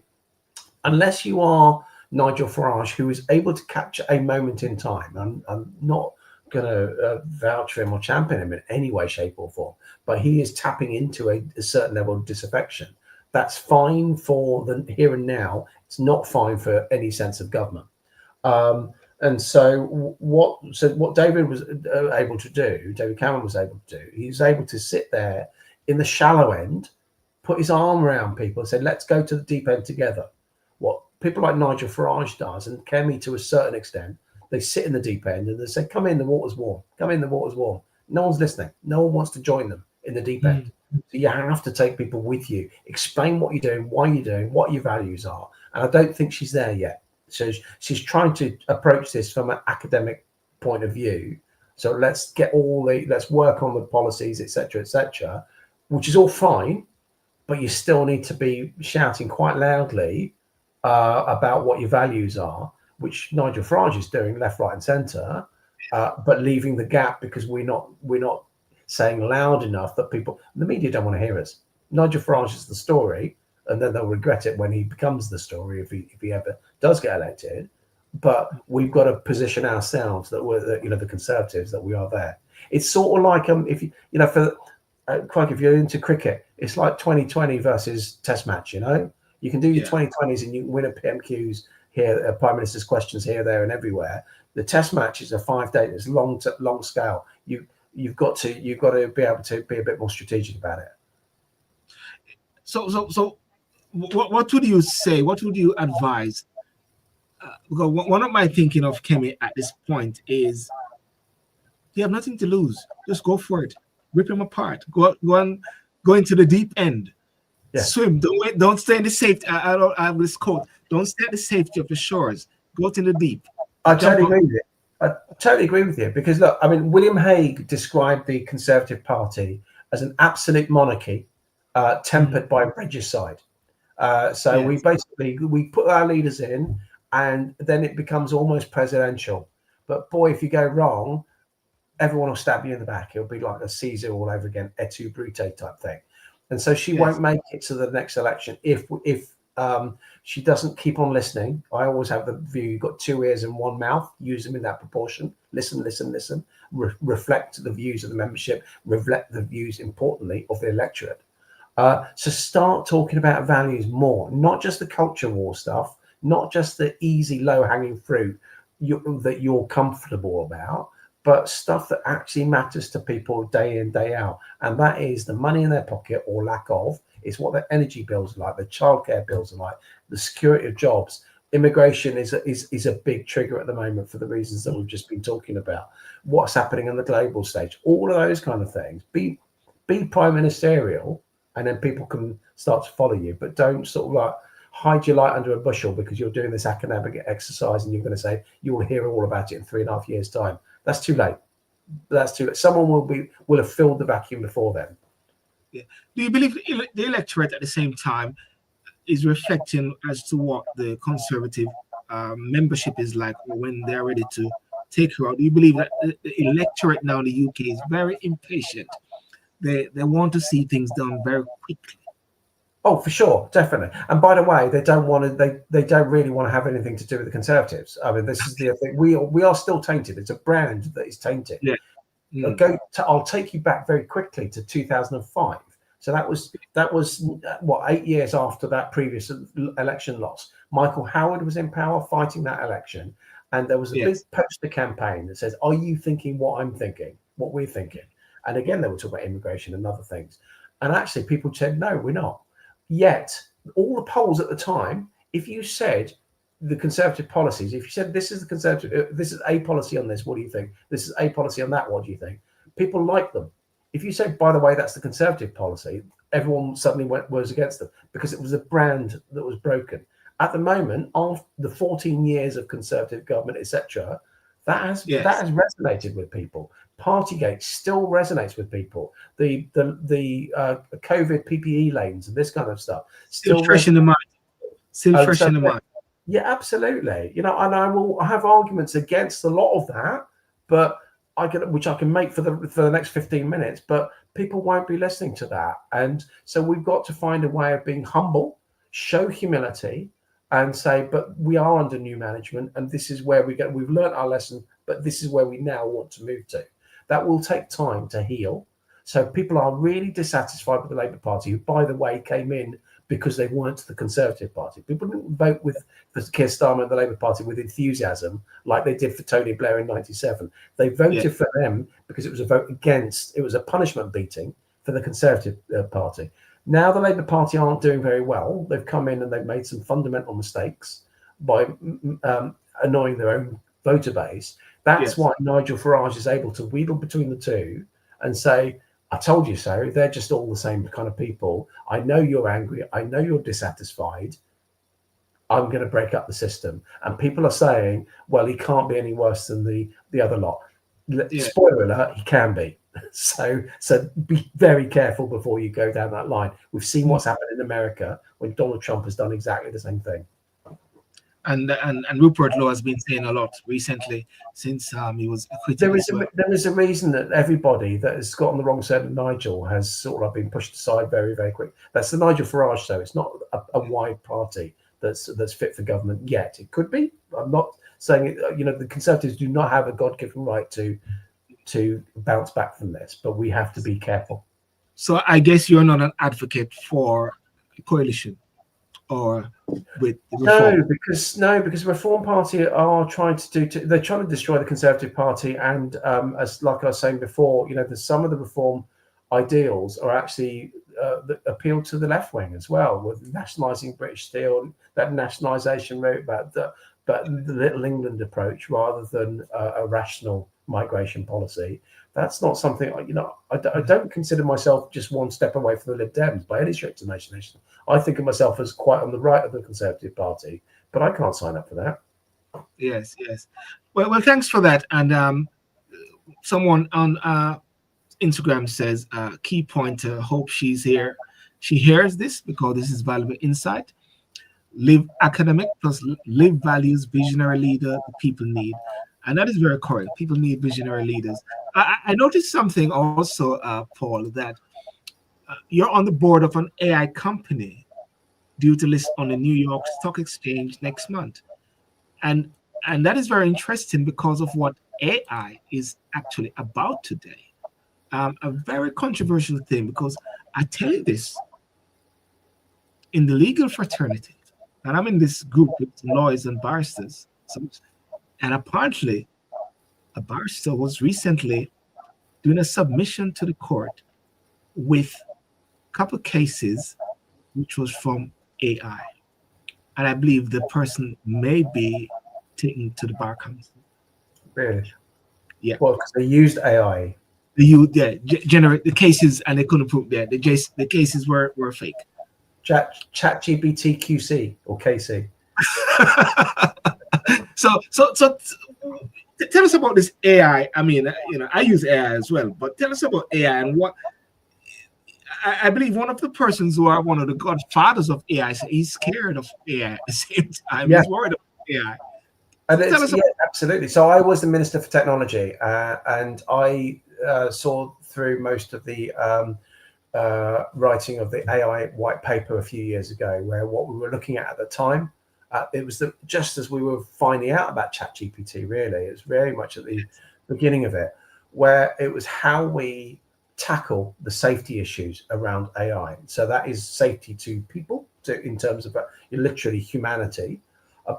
unless you are Nigel Farage, who is able to capture a moment in time. I'm not going to vouch for him or champion him in any way, shape or form, but he is tapping into a certain level of disaffection. That's fine for the here and now. It's not fine for any sense of government. And so what David was able to do, David Cameron was able to do, he was able to sit there in the shallow end, put his arm around people and say, let's go to the deep end together. What people like Nigel Farage does, and Kemi to a certain extent, they sit in the deep end and they say, come in, the water's warm. Come in, the water's warm. No one's listening. No one wants to join them in the deep end. So you have to take people with you. Explain what you're doing, why you're doing, what your values are. And I don't think she's there yet. So she's trying to approach this from an academic point of view. So let's work on the policies, etc., which is all fine, but you still need to be shouting quite loudly about what your values are, which Nigel Farage is doing left, right, and centre, but leaving the gap because we're not saying loud enough that the media don't want to hear us. Nigel Farage is the story, and then they'll regret it when he becomes the story if he ever does get elected. But we've got to position ourselves that we're the Conservatives, that we are there. It's sort of like if if you're into cricket, it's like 2020 versus Test match. You can do your 2020s and you can win at PMQs here, Prime Minister's questions here, there, and everywhere. The Test match is a 5-day, it's long scale. You've got to be able to be a bit more strategic about it. So what would you say? What would you advise because one of my thinking of Kemi at this point is you have nothing to lose. Just go for it. Rip him apart. Go into the deep end. Yeah. Swim. Don't stay in the safety. I have this quote. Don't stay at the safety of the shores. Go to the deep. I totally agree with you. I totally agree with you because look, I mean, William Hague described the Conservative Party as an absolute monarchy, tempered by regicide. So we put our leaders in, and then it becomes almost presidential. But boy, if you go wrong, everyone will stab you in the back. It'll be like a Caesar all over again, et tu brute type thing. And so she won't make it to the next election if she doesn't keep on listening. I always have the view: you've got 2 ears and 1 mouth. Use them in that proportion. Listen. Reflect the views of the membership. Reflect the views, importantly, of the electorate. So start talking about values more, not just the culture war stuff, not just the easy, low-hanging fruit that you're comfortable about, but stuff that actually matters to people day in, day out. And that is the money in their pocket or lack of. It's what their energy bills are like, the childcare bills are like, the security of jobs. Immigration is a big trigger at the moment for the reasons that we've just been talking about. What's happening on the global stage, all of those kind of things. Be prime ministerial, and then people can start to follow you. But don't sort of like hide your light under a bushel because you're doing this academic exercise and you're going to say you will hear all about it in 3.5 years' time. That's too late. That's too late. Someone will have filled the vacuum before then. Yeah. Do you believe the electorate at the same time is reflecting as to what the Conservative membership is like when they're ready to take her out? Do you believe that the electorate now in the UK is very impatient? They want to see things done very quickly. Oh, for sure, definitely. And by the way, they don't really want to have anything to do with the Conservatives. I mean, this is the thing. We are still tainted. It's a brand that is tainted. Yeah. I'll take you back very quickly to 2005. So that was what, 8 years after that previous election loss. Michael Howard was in power fighting that election, and there was a big poster campaign that says, "Are you thinking what I'm thinking? What we're thinking?" And again, they were talking about immigration and other things. And actually, people said, "No, we're not." Yet, all the polls at the time, if you said the Conservative policies, if you said this is the Conservative, this is a policy on this, what do you think? This is a policy on that, what do you think? People like them. If you say, by the way, that's the Conservative policy, everyone suddenly was against them because it was a brand that was broken. At the moment, after the 14 years of Conservative government, etc., that has resonated with people. Partygate still resonates with people. The COVID PPE lanes and this kind of stuff still fresh in the mind. Still fresh in the mind. Yeah, absolutely. You know, and I will have arguments against a lot of that, but which I can make for the next 15 minutes. But people won't be listening to that, and so we've got to find a way of being humble, show humility, and say, but we are under new management, and this is where we've learned our lesson, but this is where we now want to move to. That will take time to heal. So people are really dissatisfied with the Labour Party, who, by the way, came in because they weren't the Conservative Party. People didn't vote for Keir Starmer and the Labour Party with enthusiasm like they did for Tony Blair in '97. They voted for them because it was a vote against, it was a punishment beating for the Conservative Party. Now the Labour Party aren't doing very well. They've come in and they've made some fundamental mistakes by annoying their own voter base. That's why Nigel Farage is able to wheedle between the two and say, I told you so. They're just all the same kind of people. I know you're angry. I know you're dissatisfied. I'm going to break up the system. And people are saying, well, he can't be any worse than the other lot. Spoiler alert, he can be. So be very careful before you go down that line. We've seen what's happened in America when Donald Trump has done exactly the same thing. And Rupert Lowe has been saying a lot recently since he was acquitted. There is a reason that everybody that has got on the wrong side of Nigel has sort of been pushed aside very, very quick. That's the Nigel Farage show. It's not a wide party that's fit for government yet. It could be. I'm not saying it. You know, the Conservatives do not have a God-given right to bounce back from this, but we have to be careful. So I guess you're not an advocate for coalition or with reform. No, because Reform Party are trying they're trying to destroy the Conservative Party, and as like I was saying before, you know, some of the reform ideals are actually that appeal to the left wing as well, with nationalising British Steel, that nationalisation route, about but the Little England approach rather than a rational migration policy, that's not something, I don't consider myself just one step away from the Lib Dems by any stretch of the imagination. I think of myself as quite on the right of the Conservative Party, but I can't sign up for that. Yes. Well, thanks for that. And someone on Instagram says, key pointer, hope she's here. She hears this because this is valuable insight. Live academic plus live values, visionary leader the people need. And that is very correct. People need visionary leaders. I noticed something also, Paul, that you're on the board of an AI company due to list on the New York Stock Exchange next month. And that is very interesting because of what AI is actually about today. A very controversial thing, because I tell you this, in the legal fraternity, and I'm in this group with lawyers and barristers, and apparently a barrister was recently doing a submission to the court with a couple of cases which was from AI. And I believe the person may be taken to the Bar Council. Really? Yeah. Well, because they used AI. Generate the cases, and they couldn't prove that the cases were fake. ChatGPT QC or KC. So tell us about this AI. I mean, I use AI as well, but tell us about AI and what. I believe one of the persons who are one of the godfathers of AI, so he's scared of AI at the same time. Yeah. He's worried about AI. And absolutely. So I was the Minister for Technology, and I saw through most of the writing of the AI white paper a few years ago, where what we were looking at the time, it was just as we were finding out about ChatGPT, really. It was very much at the beginning of it, where it was how we tackle the safety issues around AI. So that is safety to people, in terms of literally humanity,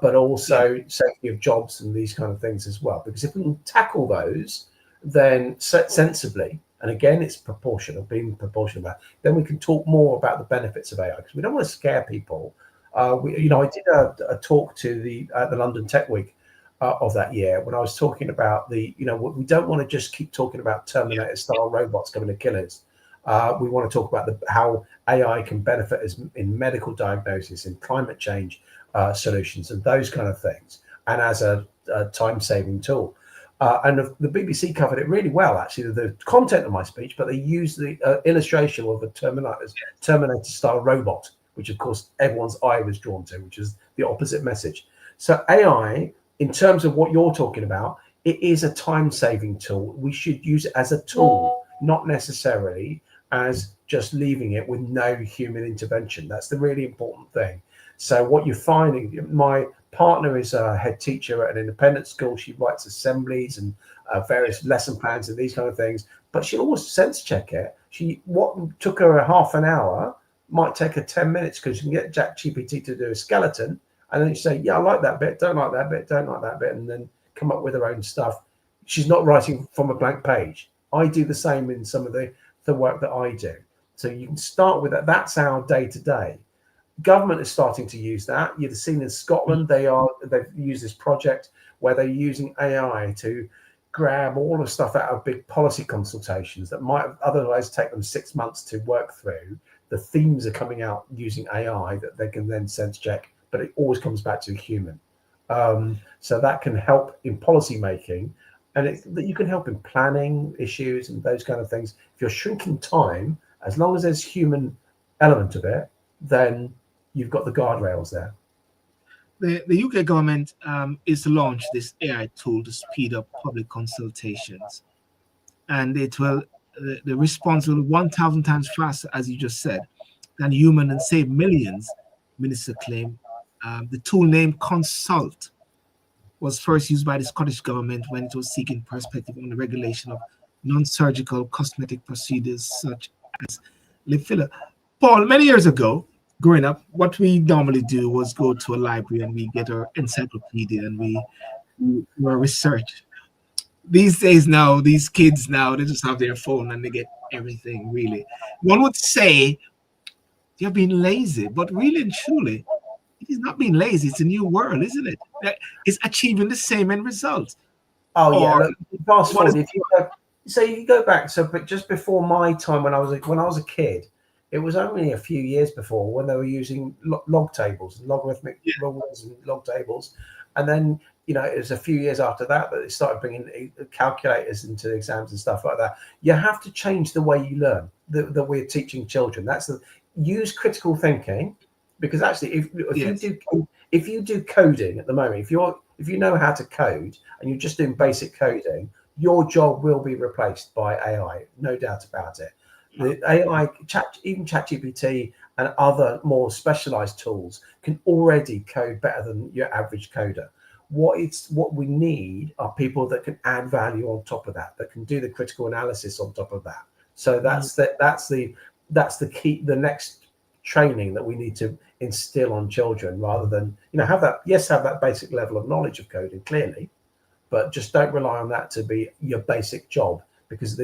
but also safety of jobs and these kind of things as well. Because if we can tackle those, then sensibly, and again, it's being proportional about, then we can talk more about the benefits of AI, because we don't want to scare people. I did a talk to the London Tech Week of that year, when I was talking about we don't want to just keep talking about Terminator-style robots coming to kill us. We want to talk about how AI can benefit us in medical diagnosis, in climate change solutions, and those kind of things, and as a time-saving tool. And the BBC covered it really well, actually, the content of my speech, but they used the illustration of a Terminator-style robot, which, of course, everyone's eye was drawn to, which is the opposite message. So AI, in terms of what you're talking about, it is a time-saving tool. We should use it as a tool, not necessarily as just leaving it with no human intervention. That's the really important thing. So what you're finding, my partner is a head teacher at an independent school. She writes assemblies and various lesson plans and these kind of things, but she'll always sense check it. What took her a half an hour might take her 10 minutes, because you can get ChatGPT to do a skeleton, and then you say, yeah, I like that bit, don't like that bit, don't like that bit, and then come up with her own stuff. She's not writing from a blank page. I do the same in some of the work that I do. So you can start with that. That's our day-to-day. Government is starting to use that. You've seen in Scotland, they've used this project where they're using AI to grab all the stuff out of big policy consultations that might otherwise take them 6 months to work through. The themes are coming out using AI that they can then sense check, but it always comes back to a human. So that can help in policy making, and you can help in planning issues and those kind of things. If you're shrinking time, as long as there's human element of it, then you've got the guardrails there. The UK government is to launch this AI tool to speed up public consultations, and it will the response will be 1,000 times faster, as you just said, than human, and save millions, minister claimed. The tool named Consult was first used by the Scottish government when it was seeking perspective on the regulation of non-surgical cosmetic procedures such as lip filler. Paul, many years ago, growing up, what we normally do was go to a library and we get our encyclopedia and we research. These days now, these kids now, they just have their phone and they get everything, really. One would say they're being lazy, but really and truly, it is not being lazy. It's a new world, isn't it? It's achieving the same end result. Oh yeah. Or Look, fast forward. If you go, so you go back. So, but just before my time, when I was a kid, it was only a few years before when they were using log tables, logarithmic logs and log tables, and then it was a few years after that they started bringing calculators into the exams and stuff like that. You have to change the way you learn. That we're teaching children. Use critical thinking, because actually, if you do coding at the moment, if you know how to code and you're just doing basic coding, your job will be replaced by AI, no doubt about it. The AI, even ChatGPT and other more specialized tools can already code better than your average coder. What we need are people that can add value on top of that can do the critical analysis on top of that. So that's the key, the next training that we need to instill on children, rather than have that basic level of knowledge of coding, clearly, but just don't rely on that to be your basic job, because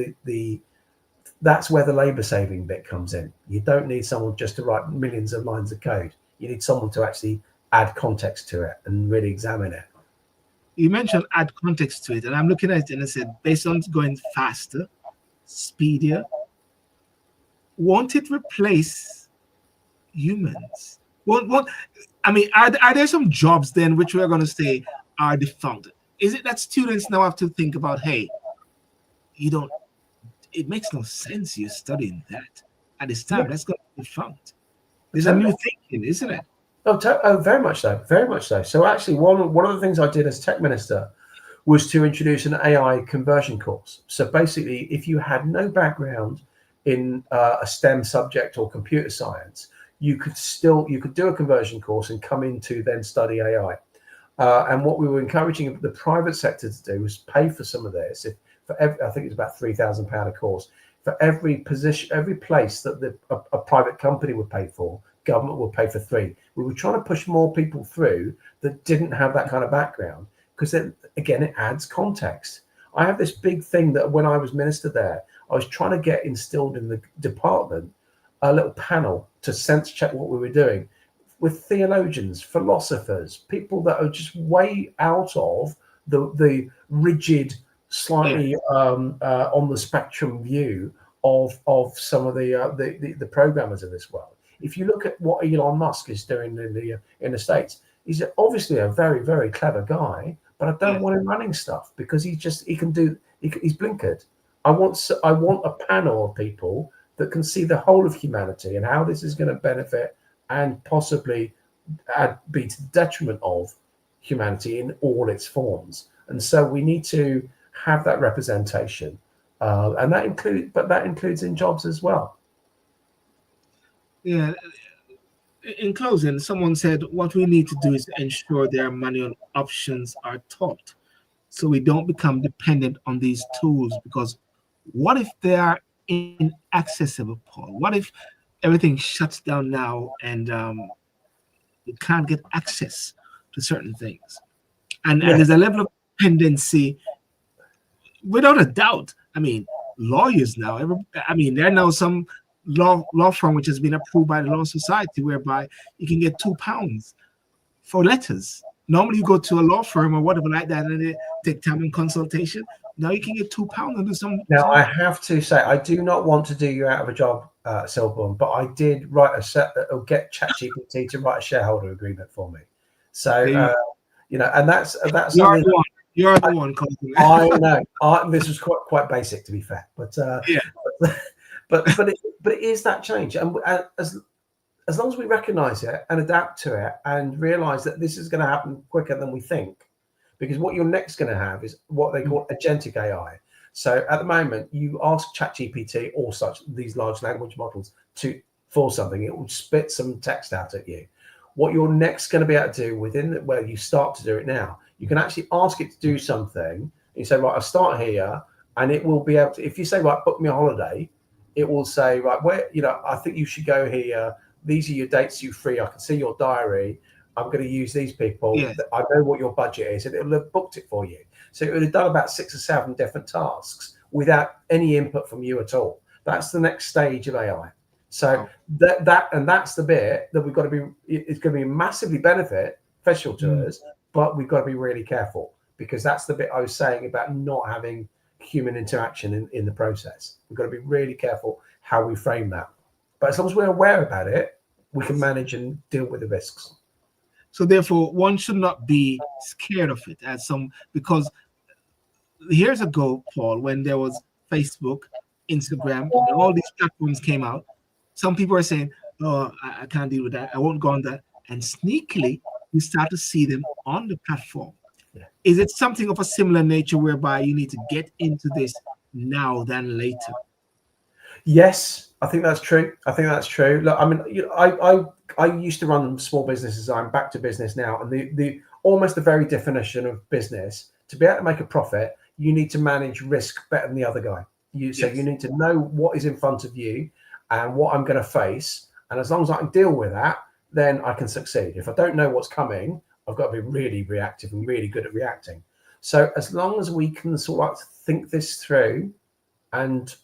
that's where the labor saving bit comes in. You don't need someone just to write millions of lines of code. You need someone to actually add context to it and really examine it. You mentioned add context to it, and I'm looking at it and I said, based on going faster, speedier, won't it replace humans? Are there some jobs then which we're going to say are defunct? Is it that students now have to think about, hey, it makes no sense you're studying that at this time? That's going to be defunct. There's a new thinking, isn't it? Oh, very much so, very much so. So actually, one of the things I did as tech minister was to introduce an AI conversion course. So basically, if you had no background in a STEM subject or computer science, you could do a conversion course and come in to then study AI. And what we were encouraging the private sector to do was pay for some of this. I think it's about £3,000 a course for every position, every place that a private company would pay for. Government will pay for free. We were trying to push more people through that didn't have that kind of background, because then again, it adds context. I have this big thing that when I was minister there, I was trying to get instilled in the department a little panel to sense check what we were doing with theologians, philosophers, people that are just way out of the rigid, slightly on the spectrum view of some of the programmers of this world. If you look at what Elon Musk is doing in the States, he's obviously a very, very clever guy, but I don't want him running stuff, because he's blinkered. I want a panel of people that can see the whole of humanity and how this is going to benefit and possibly be to the detriment of humanity in all its forms. And so we need to have that representation, and that includes in jobs as well. Yeah. In closing, someone said what we need to do is ensure their manual options are taught, so we don't become dependent on these tools. Because what if they are inaccessible, Paul? What if everything shuts down now and you can't get access to certain things? And there's a level of dependency, without a doubt. I mean, lawyers now, there are now some law firm which has been approved by the Law Society, whereby you can get £2 for letters. Normally you go to a law firm or whatever like that and they take time in consultation. Now you can get £2 and do some. Now I have to say, I do not want to do you out of a job, Silburn, but I did get ChatGPT to write a shareholder agreement for me. So and that's you're the one. You're the one. I know. This was quite basic, to be fair, but But it is that change, and as long as we recognise it and adapt to it and realise that this is going to happen quicker than we think, because what you're next going to have is what they call agentic AI. So at the moment, you ask ChatGPT or these large language models for something, it will spit some text out at you. What you're next going to be able to do where you start to do it now, you can actually ask it to do something. You say, right, I'll start here, and it will be able to. If you say, right, book me a holiday, it will say, right, where, I think you should go here. These are your dates you're free. I can see your diary. I'm going to use these people. Yeah. I know what your budget is, and it'll have booked it for you. So it would have done about 6 or 7 different tasks without any input from you at all. That's the next stage of AI. So that's the bit that we've got to be. It's going to be massively beneficial to us, but we've got to be really careful, because that's the bit I was saying about not having human interaction in the process. We've got to be really careful how we frame that. But as long as we're aware about it, we can manage and deal with the risks. So therefore, one should not be scared of it because years ago, Paul, when there was Facebook, Instagram, and all these platforms came out, some people are saying, "Oh, I can't deal with that. I won't go on that." And sneakily, you start to see them on the platform. Yeah. Is it something of a similar nature whereby you need to get into this now than later? Yes, I think that's true. Look, I mean, I used to run small businesses. I'm back to business now, and the almost the very definition of business, to be able to make a profit, you need to manage risk better than the other guy. So you need to know what is in front of you and what I'm going to face, and as long as I can deal with that, then I can succeed. If I don't know what's coming, I've got to be really reactive and really good at reacting. So as long as we can sort of think this through and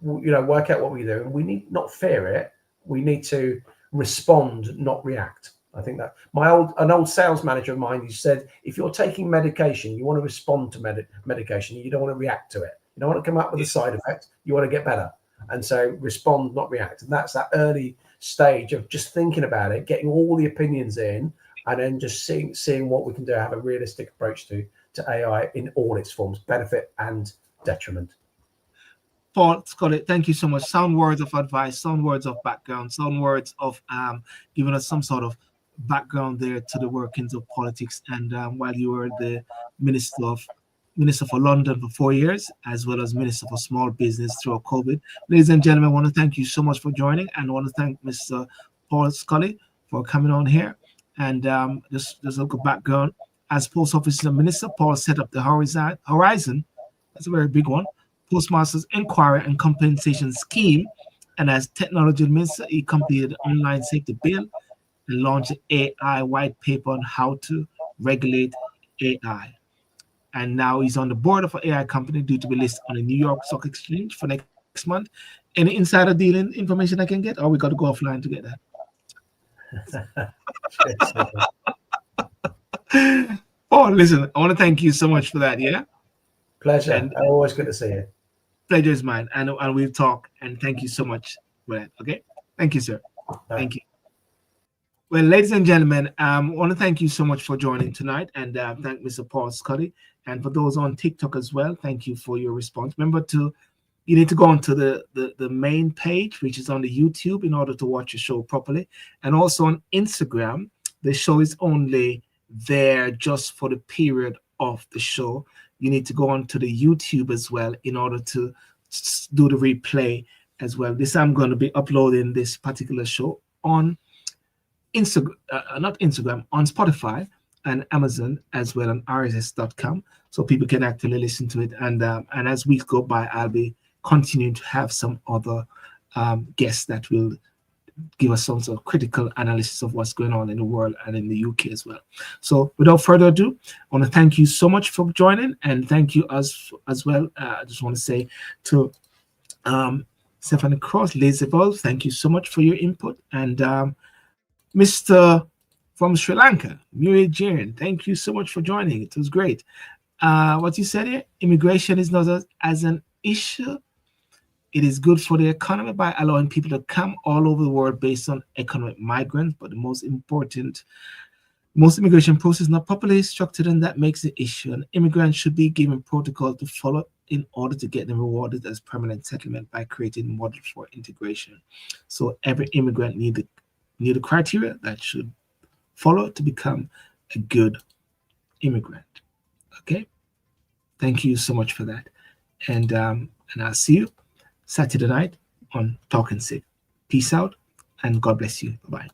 work out what we do, and we need not fear it, we need to respond, not react. I think that an old sales manager of mine, he said, if you're taking medication, you want to respond to medication, you don't want to react to it. You don't want to come up with a side effect, you want to get better. And so respond, not react. And that's that early stage of just thinking about it, getting all the opinions in, and then just seeing what we can do, have a realistic approach to AI in all its forms, benefit and detriment. Paul, Scully, thank you so much. Sound words of advice, sound words of background, sound words of giving us some sort of background there to the workings of politics. And while you were the Minister for London for 4 years, as well as Minister for Small Business through COVID. Ladies and gentlemen, I want to thank you so much for joining, and I want to thank Mr. Paul Scully for coming on here. And just a little background. As Post Office Minister, Paul set up the Horizon, that's a very big one, Postmaster's Inquiry and Compensation Scheme. And as Technology Minister, he completed the Online Safety Bill and launched an AI white paper on how to regulate AI. And now he's on the board of an AI company due to be listed on the New York Stock Exchange for next month. Any insider dealing information I can get, or we got to go offline to get that? Oh, listen, I want to thank you so much for that. Yeah, pleasure. And always good to see you. Pleasure is mine, and we'll talk. And thank you so much for that. Okay, thank you, sir. Thank you. Well, ladies and gentlemen, I want to thank you so much for joining tonight, and thank Mr. Paul Scully. And for those on TikTok as well, thank you for your response. Remember you need to go onto the main page, which is on the YouTube, in order to watch the show properly. And also on Instagram, the show is only there just for the period of the show. You need to go onto the YouTube as well in order to do the replay as well. I'm going to be uploading this particular show on Instagram, on Spotify and Amazon, as well on rss.com, so people can actually listen to it. And as weeks go by, I'll be continuing to have some other guests that will give us some sort of critical analysis of what's going on in the world and in the UK as well. So without further ado, I want to thank you so much for joining, and thank you as well. I just want to say to Stephanie Cross, Lazy Bulb, thank you so much for your input. And Mr. from Sri Lanka, Muriel Jiren, thank you so much for joining. It was great. What you said here, immigration is not as an issue. It is good for the economy by allowing people to come all over the world based on economic migrants. But the most immigration process is not properly structured, and that makes the issue. And immigrants should be given protocol to follow in order to get them rewarded as permanent settlement by creating models for integration. So every immigrant need the criteria that should follow to become a good immigrant. Okay, thank you so much for that, and I'll see you Saturday night on Talking Sick. Peace out, and God bless you. Bye-bye.